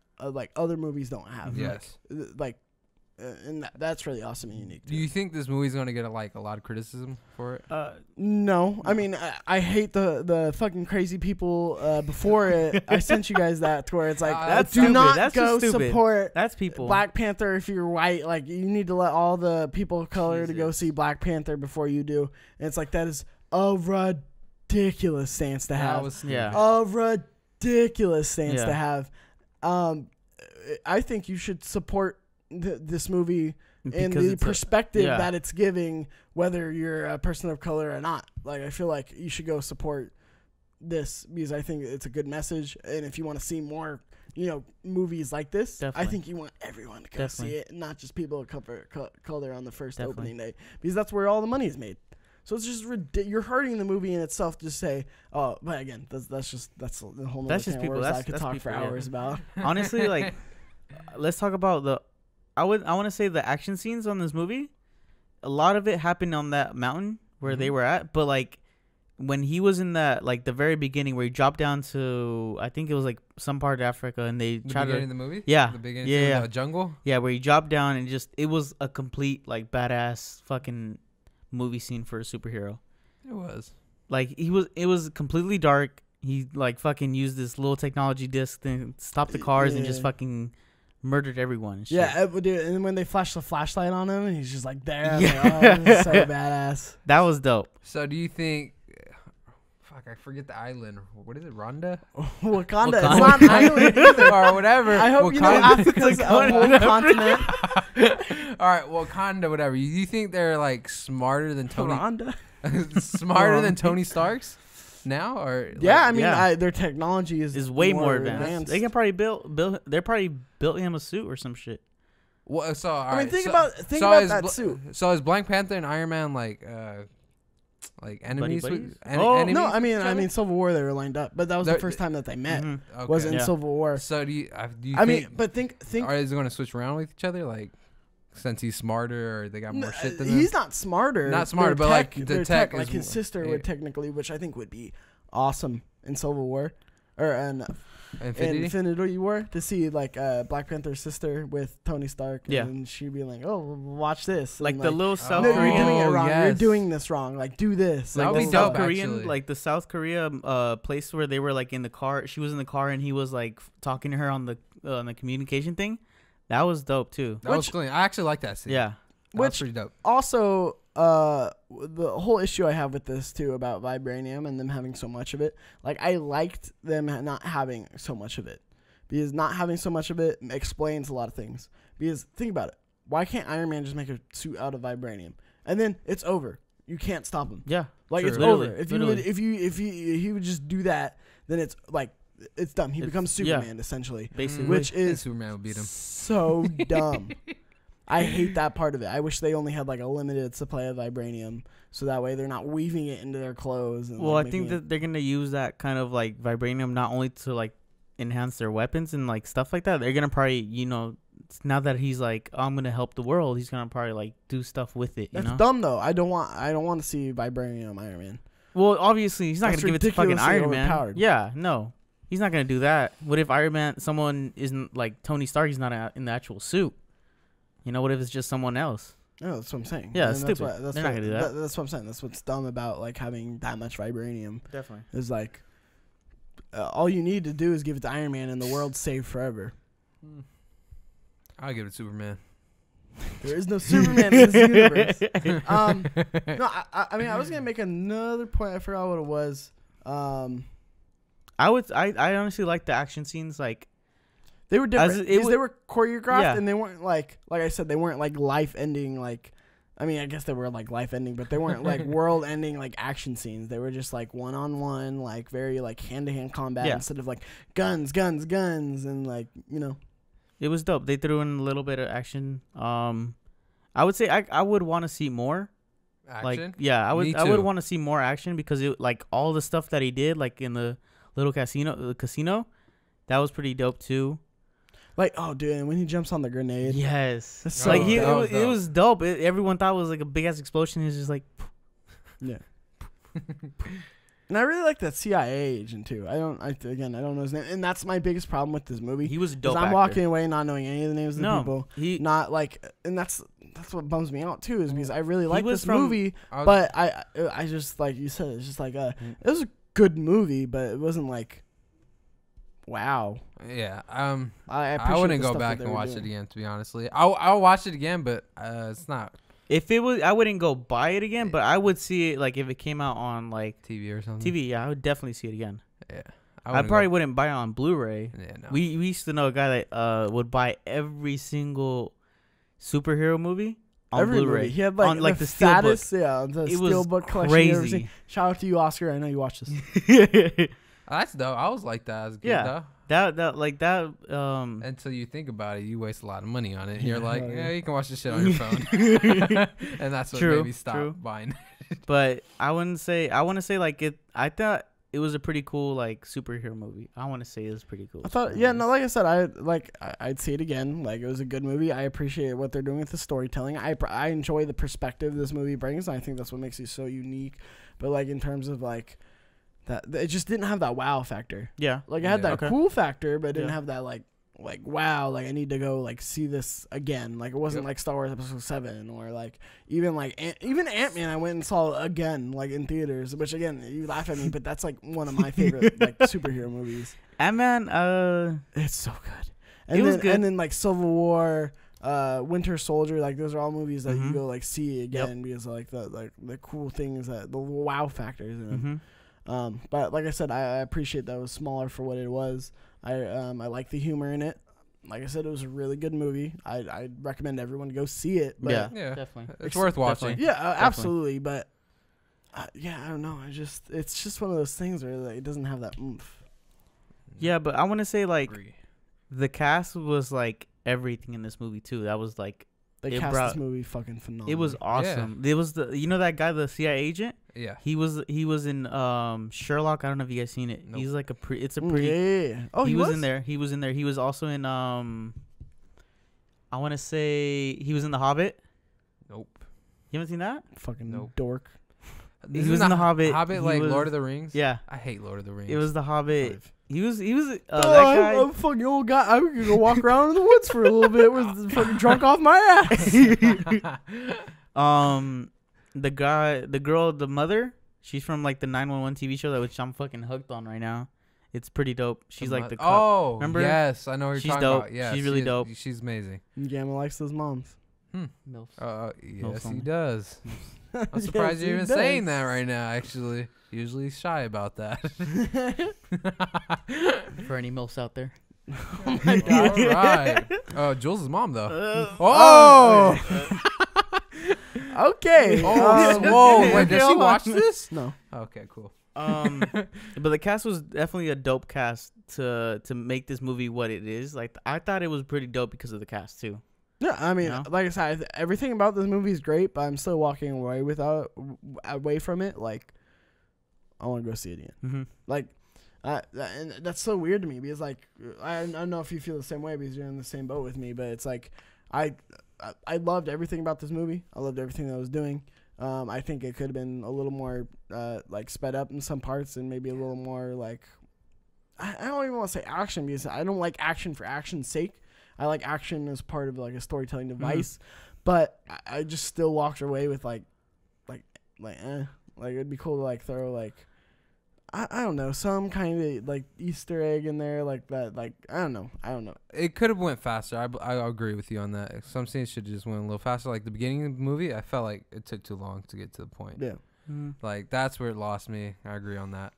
other movies don't have. Yes. And that's really awesome and unique. Do you think this movie's gonna get a lot of criticism for it? No, I mean I hate the fucking crazy people before it. I sent you guys that to where it's like do not go support Black Panther if you're white. Like you need to let all the people of color to go see Black Panther before you do. And it's like that is a ridiculous stance to have. A ridiculous stance to have. I think you should support this movie and the perspective that it's giving, whether you're a person of color or not. Like, I feel like you should go support this because I think it's a good message. And if you want to see more, movies like this, I think you want everyone to go see it, and not just people of color on the first opening day, because that's where all the money is made. So it's just you're hurting the movie in itself to say, but again, that's the whole. That's just people. I could talk for hours about. Honestly, like, let's talk about I want to say the action scenes on this movie. A lot of it happened on that mountain where they were at, but like when he was in that, like the very beginning where he dropped down to, I think it was like some part of Africa, and they tried to. The movie. Yeah. The beginning. Of the jungle. Yeah, where he dropped down and it was a complete like badass fucking movie scene for a superhero. It was. Like it was completely dark. He like fucking used this little technology disc to stop the cars and just fucking murdered everyone. And shit. Yeah, and when they flashed the flashlight on him, and he's just like there. Like, this is so badass. That was dope. So do you think? Fuck, I forget the island. What is it? Rwanda? Wakanda. It's not an island either. Or whatever. I hope you know Africa's a whole continent. All right, Wakanda, whatever. You think they're like smarter than Tony? Rwanda? Smarter than Tony Stark's now, or I mean, their technology is way more advanced. They can probably build. They probably built him a suit or some shit. Well, so think about that suit. So is Black Panther and Iron Man like like enemies. buddies? Enemies No, with I each other? mean, Civil War they were lined up, but that was the They're- first time that they met. Mhm. Was in Yeah. Civil War. So do you I mean, think, but think are they going to switch around with each other? Like, since he's smarter or they got more shit than him? he's not smarter. Not smarter, They're but, like, tech, the they're tech like is his more- sister yeah. would technically, which I think would be awesome in Civil War or in Infinity War to see like Black Panther's sister with Tony Stark. Yeah. And she'd be like, "Oh, watch this." Like and the little South no, you're Korean. doing it wrong. You're yes. doing this wrong. Like, do this. That Like would the be South dope, Korean, actually. like the South Korea place where they were like in the car. She was in the car and he was like talking to her on the communication thing. That was dope too. That was clean. I actually like that scene. Yeah, That was Which- pretty dope. Also, the whole issue I have with this too about vibranium and them having so much of it. Like, I liked them not having so much of it because not having so much of it explains a lot of things. Because think about it, why can't Iron Man just make a suit out of vibranium and then it's over? You can't stop him. yeah. Like, True. it's Literally, over. If literally. if he would just do that, then it's like it's done. He It's- becomes yeah. Superman essentially, Basically, which And is Superman would beat him. so dumb. I hate that part of it. I wish they only had like a limited supply of vibranium, so that way they're not weaving it into their clothes. And, well, like, I think making that they're gonna use that kind of like vibranium not only to like enhance their weapons and like stuff like that. They're gonna probably, now that he's like, oh, I'm gonna help the world, he's gonna probably like do stuff with it. That's You know. dumb though. I don't want to see vibranium Iron Man. Well, obviously he's not That's gonna give it to fucking ridiculously Iron Man. overpowered. Yeah, no, he's not gonna do that. What if Iron Man, someone isn't like Tony Stark? He's not in the actual suit. What if it's just someone else? No, that's what I'm saying. Yeah, And it's that's stupid. what- that's They're not what- gonna do that. That's what I'm saying. That's what's dumb about like having that much vibranium. Definitely. Is like all you need to do is give it to Iron Man, and the world's saved forever. I'll give it to Superman. There is no Superman in this universe. No, I mean, I was gonna make another point. I forgot what it was. I honestly like the action scenes. Like, They were different. As it Because wa- they were choreographed, Yeah. and they weren't like I said, they weren't like life ending. Like, I mean, I guess they were like life ending, but they weren't like world ending like action scenes. They were just like 1-on-1, like very like hand to hand combat Yeah. instead of like guns, and like it was dope. They threw in a little bit of action. I would say I would want to see more. Action? Like, yeah, I Me would too. want to see more action because it like all the stuff that he did like in the little casino, that was pretty dope too. Like, oh, dude, and when he jumps on the grenade. Yes, That's so like dope. it was dope. Everyone thought it was like a big ass explosion. He was just like, Yeah. And I really like that CIA agent too. I don't know his name, and that's my biggest problem with this movie. he was a Because dope. I'm actor. walking away not knowing any of the names of the No, people. he Not like, and that's what bums me out too, is because I really like was this from- movie, I was- but I just like you said, it's just like it was a good movie, but it wasn't like, wow. Yeah. I I appreciate wouldn't the go stuff that back they and were watch doing. it again. To be honestly, I'll watch it again, but it's not if it was, I wouldn't go buy it again, but I would see it like if it came out on like TV or something. TV. Yeah, I would definitely see it again. Yeah. I wouldn't probably go- wouldn't buy it on Blu-ray. Yeah. No. We used to know a guy that would buy every single superhero movie on Every Blu-ray. movie. He had like, on, like, the the Steelbook. fattest, the It was steelbook collection you ever crazy. seen. Shout out to you, Oscar. I know you watched this. That's dope. I was like that as a kid, Yeah. though. that Until you think about it, you waste a lot of money on it. And you're Yeah, like, hell yeah, yeah. you can watch this shit on your phone. And that's what True, made me stop true. buying. but I want to say like it. I thought it was a pretty cool like superhero movie. I want to say it was pretty cool. I thought, superhero yeah, movie. no, like I said, I'd see it again. Like, it was a good movie. I appreciate what they're doing with the storytelling. I enjoy the perspective this movie brings, and I think that's what makes it so unique. But like in terms of like that, it just didn't have that wow factor. Yeah. Like, it had Yeah. that Okay. cool factor, but it didn't Yeah. have that like wow, like I need to go like see this again. Like, it wasn't Yep. like Star Wars Episode 7 or like even like even Ant-Man. I went and saw again like in theaters, which again you laugh at me, but that's like one of my favorite like superhero movies. Ant-Man, It's so good. And It was then, good. And then like Civil War, Winter Soldier, like those are all movies that you Mhm. go like see again because of, like the cool things that the wow factors in them. But like I said, I appreciate that it was smaller for what it was. I like the humor in it. Like I said, it was a really good movie. I recommend everyone to go see it. But Yeah. Yeah. Definitely. It's worth watching. Definitely. yeah, absolutely. But yeah, I don't know. It's just one of those things where like, it doesn't have that oomph. Yeah, but I want to say like Agree. the cast was like everything in this movie too. That was like They cast this movie fucking phenomenal. It was awesome. It was that guy, the CIA agent. Yeah. He was in Sherlock. I don't know if you guys seen it. Nope. He's like it's a pretty. Yeah. Oh, he was in there. He was in there. He was also in I want to say he was in The Hobbit. Nope. You haven't seen that? Fucking dork. He was in The Hobbit. Hobbit, like Lord of the Rings. Yeah. I hate Lord of the Rings. It was The Hobbit. He was that Oh, guy. I'm a fucking old guy. I could go walk around in the woods for a little bit with fucking drunk off my ass. The girl, the mother, she's from like the 911 TV show which I'm fucking hooked on right now. It's pretty dope. She's like the cop. Oh, remember? Yes, I know what you're She's talking dope. about. Yeah, She's really dope. She's amazing. Gamma likes those moms. Milfs. Yes, he only. does. I'm surprised Yes, you're he even does. saying that right now. Actually, usually he's shy about that. For any milfs out there. Oh my God. All right. Jules' mom though. Okay. Whoa! Wait, did she watch this? No. Okay, cool. But the cast was definitely a dope cast to make this movie what it is. Like I thought it was pretty dope because of the cast too. Yeah, I mean, You know? like I said, everything about this movie is great, but I'm still walking away from it. Like, I want to go see it again. Mm-hmm. Like, and that's so weird to me because, like, I don't know if you feel the same way because you're in the same boat with me, but it's like, I loved everything about this movie. I loved everything that I was doing. I think it could have been a little more, like, sped up in some parts and maybe a little more, like, I don't even want to say action because I don't like action for action's sake. I like action as part of like a storytelling device, but I just still walked away with like it'd be cool to like throw like I don't know, some kind of like Easter egg in there like that. Like I don't know. It could have went faster. I agree with you on that. Some scenes should have just went a little faster. Like the beginning of the movie, I felt like it took too long to get to the point. Yeah. Mm-hmm. Like that's where it lost me. I agree on that.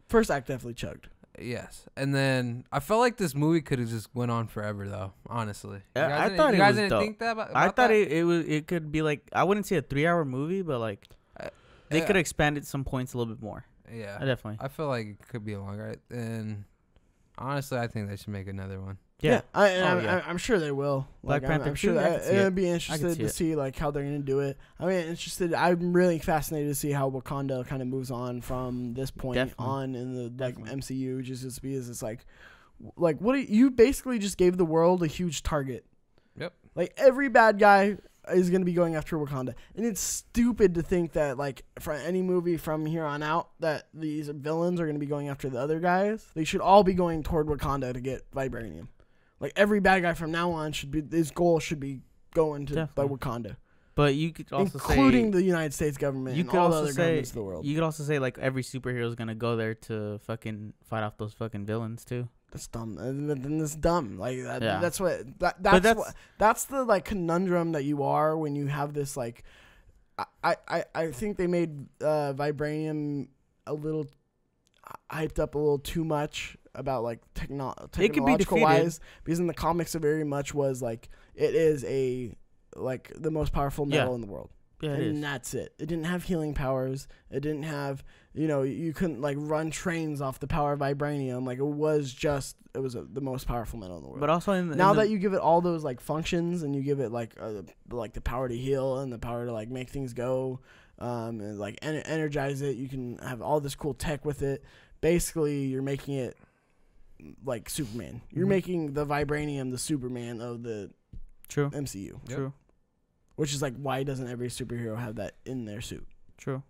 First act definitely chugged. Yes, and then I felt like this movie could have just went on forever, though. Honestly, I thought you it guys was didn't dope. think that about I thought that? it could be like I wouldn't say a 3-hour movie, but like they could have expanded some points a little bit more. Yeah, Definitely. I feel like it could be longer, and honestly, I think they should make another one. Yeah. I'm sure they will. Black Like, Panther I'm sure 2, I that can see it'd be I can interested see to it. see like how they're gonna do it. I mean, I'm really fascinated to see how Wakanda kind of moves on from this point Definitely. on in the like Definitely. MCU. Just because it's like what you basically just gave the world a huge target. Yep. Like every bad guy is gonna be going after Wakanda, and it's stupid to think that like for any movie from here on out that these villains are gonna be going after the other guys. They should all be going toward Wakanda to get vibranium. Like every bad guy from now on his goal should be going to by Definitely. Wakanda, But you could also including say the United States government you and could all the also other say governments of the world. you could also say like every superhero is gonna go there to fucking fight off those fucking villains too. That's dumb. Then it's dumb. Like Yeah. that's what that's the like conundrum that you are when you have this like. I think they made vibranium a little hyped up a little too much about like technological wise, because in the comics it very much was like it is a like the most powerful metal in the world. Yeah, And that's it. It didn't have healing powers. It didn't have, you couldn't like run trains off the power of vibranium. Like it was the most powerful metal in the world. But also Now that you give it all those like functions and you give it like the power to heal and the power to like make things go, and like energize it, you can have all this cool tech with it. Basically, you're making it like Superman. You're making the vibranium the Superman of the True. MCU. Yep. True. Which is like, why doesn't every superhero have that in their suit? True.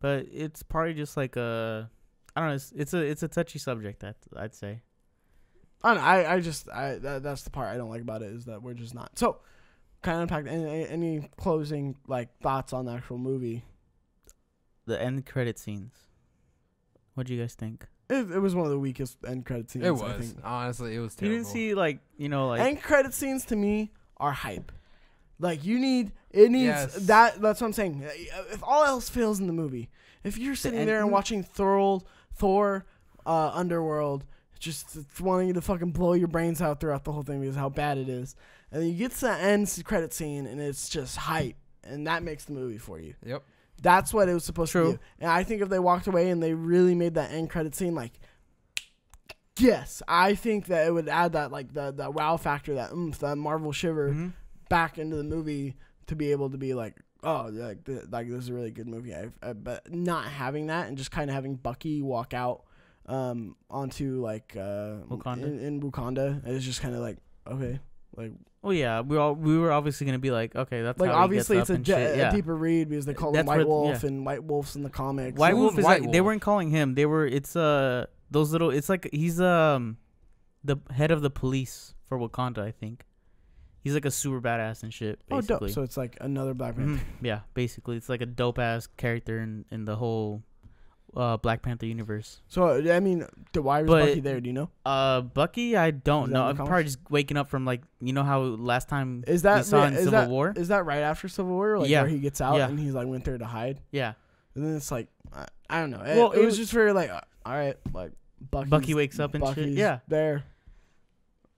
But it's probably just like I don't know. It's a touchy subject. I'd say. I don't know. That's the part I don't like about it is that we're just not. So, kind of unpack any closing like thoughts on the actual movie. The end credit scenes. What do you guys think? It was one of the weakest end credit scenes. It I was think. honestly, it was You terrible. didn't see like End credit scenes to me are hype. Like it needs Yes. that's what I'm saying. If all else fails in the movie, if you're sitting there and watching Thor, Underworld, just wanting to fucking blow your brains out throughout the whole thing because of how bad it is, and then you get to the end credit scene and it's just hype, and that makes the movie for you. Yep. That's what it was supposed True. to do. And I think if they walked away and they really made that end credit scene like, yes, I think that it would add that like the wow factor, that oomph, that Marvel shiver. Mm-hmm. back into the movie to be able to be like, oh, like this is a really good movie. But not having that and just kind of having Bucky walk out onto like Wakanda. in Wakanda, it's just kind of like, okay, like. Oh yeah, we were obviously gonna be like, okay, that's like how obviously he it's gets up and shit. a deeper read because they call him That's White what- Wolf yeah. and White Wolf's in the comics. White Who's Wolf is White like they Wolf? weren't calling him. They were those little. It's like he's the head of the police for Wakanda. I think he's like a super badass and shit. Oh, Basically. dope. So it's like another Black Panther. Yeah, basically it's like a dope ass character in the whole Black Panther universe. So I mean, why was But- Bucky there? Do you know? Bucky, I Is don't that know. in the I'm comics? probably just waking up from like how last time Is that we saw in is Civil that, War. Is that right after Civil War? Like Yeah. where he gets out Yeah. and he's like went there to hide, Yeah, and then it's like I don't know. Well, It it was was- just very like all right, like Bucky wakes up and shit. Bucky's Yeah. there.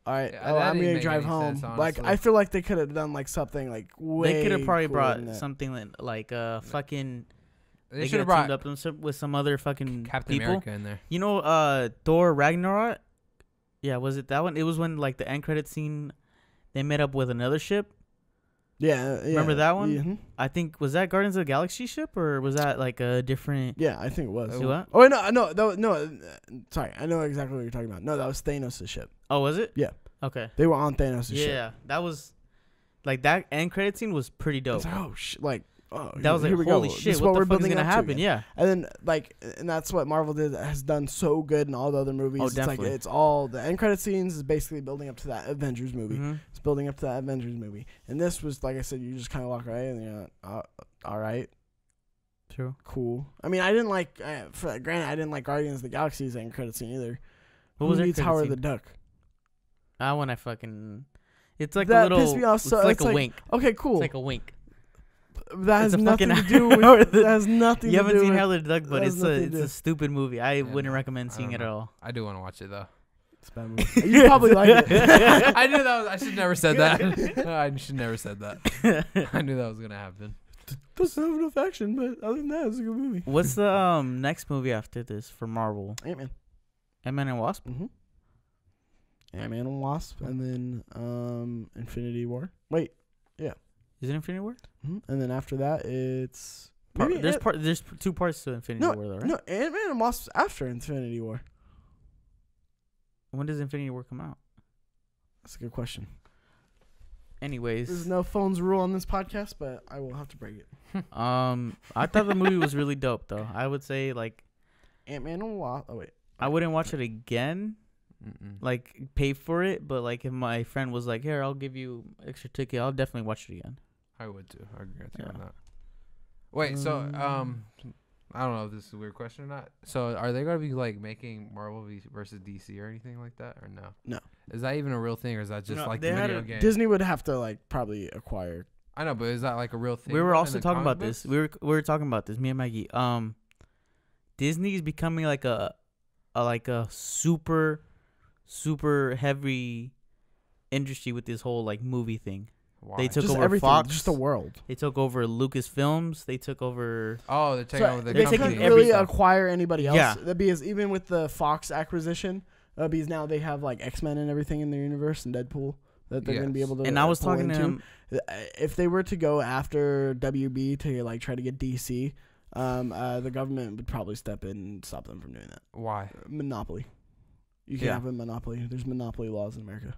All right, Yeah, oh, that I'm didn't gonna make drive any home. sense, Like honestly. I feel like they could have done like something like way. they could have probably cooler than brought that. something like fucking. They They should could have have teamed brought up with some other fucking Captain people. America in there. You know, Thor Ragnarok. Yeah, was it that one? It was when like the end credit scene, they met up with another ship. Yeah, Remember that one? Mhm. I think was that Guardians of the Galaxy ship or was that like a different? Yeah, I think it was. See what? Oh wait, no. Sorry, I know exactly what you're talking about. No, that was Thanos' ship. Oh, was it? Yeah. Okay. They were on Thanos' ship. Yeah, that was like that end credit scene was pretty dope. It's like, oh shit, That was like, here we holy go. shit, This is what the we're fuck is building gonna up to happen? again. Yeah. And then and that's what Marvel has done so good in all the other movies. Oh, it's definitely. like it's all the end credit scenes is basically building up to that Avengers movie. Mhm. It's building up to that Avengers movie. And this was like I said, you just kind of walk right and you're like, all right, True. cool. I mean, I didn't like granted I didn't like Guardians of the Galaxy's end credit scene either. What was Who their needs credit Howard scene? the Duck? That one I fucking. It's like That a little. pissed me off It's so- like it's a like- wink. Okay, cool. It's like a wink. That has it's a nothing fucking to do Howard with. the- That has nothing You to haven't do seen with. Howard the Duck, but that has it's nothing to it's do. a stupid movie. I Yeah, wouldn't no, recommend I seeing don't it at know. all. I do want to watch it though. It's a bad movie. You probably like it. I knew that. I should never said that. I should never said that. I knew that was gonna happen. Doesn't have enough action, but other than that, it's a good movie. What's the next movie after this for Marvel? Ant-Man. Ant-Man and Wasp. Mm-hmm. Ant-Man and Wasp, and then Infinity War. Wait, Is it Infinity War? and then after that, it's There's two parts to Infinity no, War though, right? no, Ant-Man and Wasp's after Infinity War. When does Infinity War come out? That's a good question. Anyways, There's no phones rule on this podcast, but I will have to break it. I thought the movie was really dope though. I would say like Ant-Man and Wasp. Oh wait, I wouldn't watch it again, Mm-mm. like pay for it, but like if my friend was like, "Here, I'll give you extra ticket," I'll definitely watch it again. I would too. I agree with you on Yeah. that. Wait, so I don't know if this is a weird question or not. So are they gonna be like making Marvel versus DC or anything like that, or no? No. Is that even a real thing, or is that just No, like they the had video a- game? Disney would have to like probably acquire. I know, but is that like a real thing? We were in also the talking comic about this. books? We were talking about this. Me and Maggie. Disney is becoming like a super heavy industry with this whole like movie thing. Why? They took Just over everything, Fox. just the world. They took over Lucasfilms. They took over. Oh, they're taking over the they they're taking company. couldn't really everything. acquire anybody else. Yeah. Because even with the Fox acquisition, because now they have like X-Men and everything in their universe and Deadpool that they're going to be Yes. able to. And I was pull talking to into. him. If they were to go after WB to like try to get DC, the government would probably step in and stop them from doing that. Why? Monopoly. You can't Yeah. have a monopoly. There's monopoly laws in America.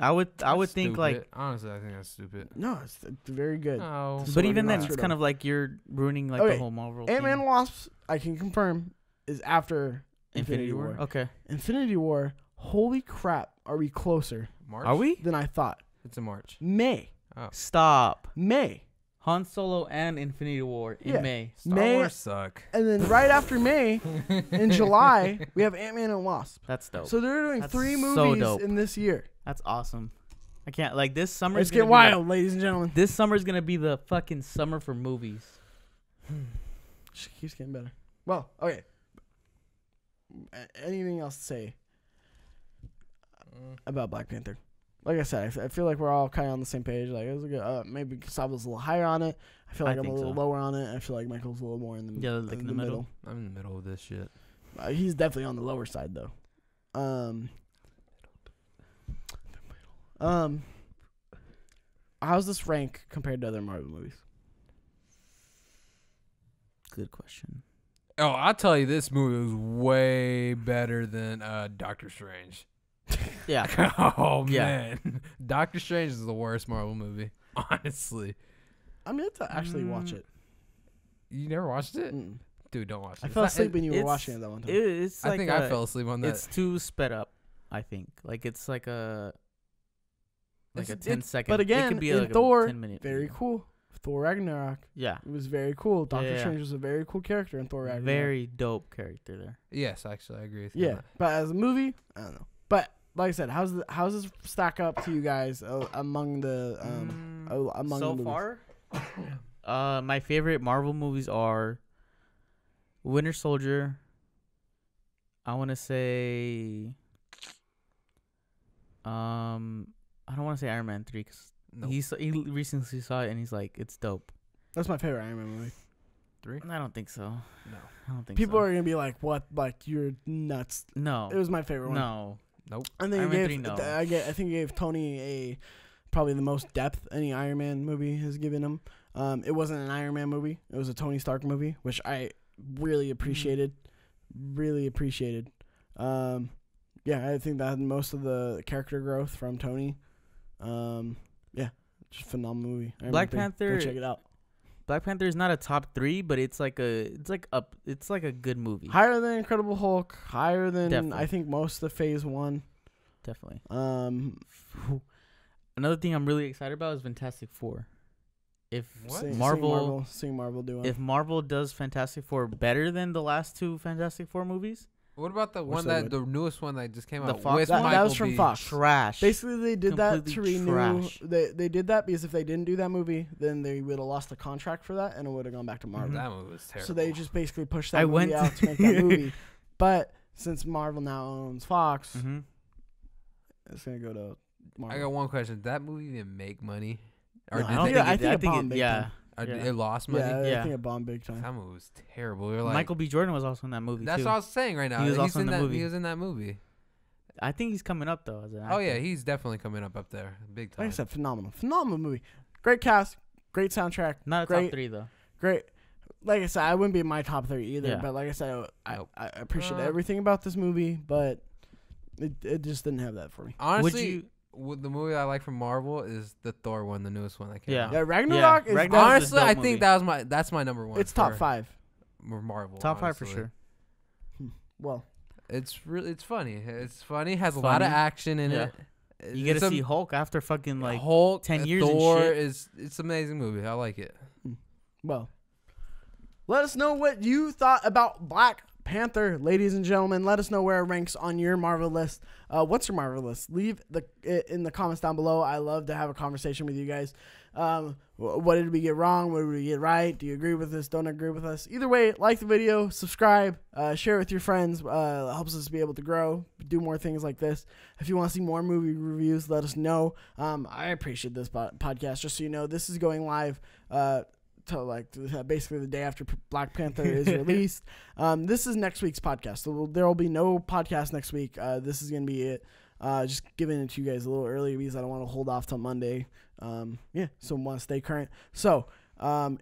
I would That's think stupid. like, honestly, I think that's stupid. No, it's very good. No. So but we're even not then, screwed it's kind up. of like you're ruining like Okay, the whole Marvel. Ant-Man thing. Wasp, I can confirm, is after Infinity War. Okay. Infinity War. Holy crap! Are we closer March? Are we? than I thought? It's in March. May. Stop. May. Han Solo and Infinity War in Yeah. May. Star May- Wars suck. And then right after May, in July, we have Ant-Man and Wasp. That's dope. So they're doing That's 3 so movies dope. in this year. That's awesome. I can't like this summer. Let's get wild, ladies and gentlemen. This summer is gonna be the fucking summer for movies. She keeps getting better. Well, okay. Anything else to say about Black Panther? Like I said, I feel like we're all kind of on the same page. Like it was a good, maybe Gustavo's a little higher on it. I feel I like I'm a think little so. lower on it. I feel like Michael's a little more in the Yeah, like in the middle. I'm in the middle of this shit. He's definitely on the lower side though. how's this rank compared to other Marvel movies? Good question. Oh, I'll tell you, this movie was way better than Doctor Strange. Yeah. Oh, Yeah. man. Doctor Strange is the worst Marvel movie, honestly. I'm going to actually watch it. You never watched it? Mm. Dude, don't watch it. I fell asleep when you were watching it that one time. It's like I think I fell asleep on that. It's too sped up, I think. Like, it's like a... Like It's- a 10-second... but again, it could be in like Thor, a 10-minute very video. cool. Thor Ragnarok. Yeah. It was very cool. Doctor Yeah. Strange was a very cool character in Thor Ragnarok. Very dope character there. Yes, actually, I agree with you. Yeah, on that. but as a movie, I don't know. But like I said, how's this stack up to you guys among the among so the movies? far, my favorite Marvel movies are Winter Soldier. I want to say, I don't want to say Iron Man 3 because Nope. he recently saw it and he's like, it's dope. That's my favorite Iron Man movie. 3? I don't think so. No. I don't think People so. are gonna be like, "What? Like you're nuts." No. It was my favorite one. No. Nope. I think Iron it Man gave 3, no. I think it gave Tony probably the most depth any Iron Man movie has given him. It wasn't an Iron Man movie; it was a Tony Stark movie, which I really appreciated. Really appreciated. Yeah, I think that had most of the character growth from Tony. Yeah, just a phenomenal movie. Iron Black Man 3. Panther- Go check it out. Black Panther is not a top 3, but it's like a good movie. Higher than Incredible Hulk. Higher than Definitely. I think most of Phase 1. Definitely. Another thing I'm really excited about is Fantastic Four. If What? seeing Marvel do if Marvel does Fantastic Four better than the last 2 Fantastic Four movies, What about the one they that the newest one that just came The out? Fox with one? that Michael was from B. Fox. trash. Basically, they did that to Completely renew. trash. They did that because if they didn't do that movie, then they would have lost the contract for that, and it would have gone back to Marvel. That movie was terrible. So they just basically pushed that I movie went out to make that movie. But since Marvel now owns Fox, Mm-hmm. it's gonna go to Marvel. I got one question. Did that movie even make money? Or No, did I they, think I think it bombed big yeah. time. or did yeah. it lost money? Yeah, I Yeah. think it bombed big time. That movie was terrible. We were like, Michael B. Jordan was also in that movie that's too. what I was saying right now. He was He's also in in the that movie. He was in that movie. I think he's coming up though as an actor. Oh yeah, he's definitely coming up there, big time. Like I said, phenomenal movie. Great cast, great soundtrack, Not a great. top 3 though. great. Like I said, I wouldn't be in my top 3 either. Yeah. But like I said, Nope. I appreciate everything about this movie, but it just didn't have that for me. Honestly, the movie I like from Marvel is the Thor one, the newest one that came Yeah. out. Yeah, Ragnarok is Ragnarok- Honestly, a dope I movie. think that's my number one. it's top for 5. Marvel. Top 5 for honestly. sure. Well, It's funny. It's funny. Has a lot of Funny. action in Yeah. it. You get It's to a- see Hulk after fucking like Hulk, 10 years and Thor shit. it's an amazing movie. I like it. well. Let us know what you thought about Black Panther, ladies and gentlemen. Let us know where it ranks on your Marvel list. What's your Marvel list? Leave it in the comments down below. I love to have a conversation with you guys. What did we get wrong? What did we get right? Do you agree with us? Don't agree with us? Either way, like the video, subscribe, share it with your friends. Helps us be able to grow, do more things like this. If you want to see more movie reviews, let us know. I appreciate this podcast. Just so you know, this is going live to basically the day after Black Panther is released. This is next week's podcast, so there will be no podcast next week. This is gonna be it. Just giving it to you guys a little early because I don't want to hold off till Monday. So I want to stay current. So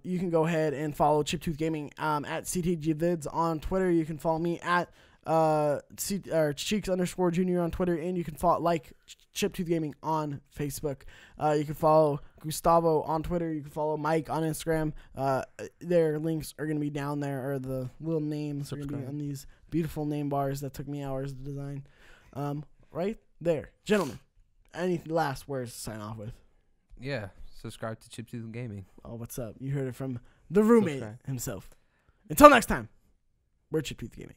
you can go ahead and follow Chiptooth Gaming at CTGVids on Twitter. You can follow me at Cheeks_Junior on Twitter, and you can follow Chiptooth Gaming on Facebook. You can follow Gustavo on Twitter. You can follow Mike on Instagram. Their links are going to be down there, or the little names are going to be on these beautiful name bars that took me hours to design. Right there. Gentlemen, any last words to sign off with? Yeah. Subscribe to Chiptooth Gaming. Oh, what's up? You heard it from the roommate Subscribe. himself. Until next time, we're Chiptooth Gaming.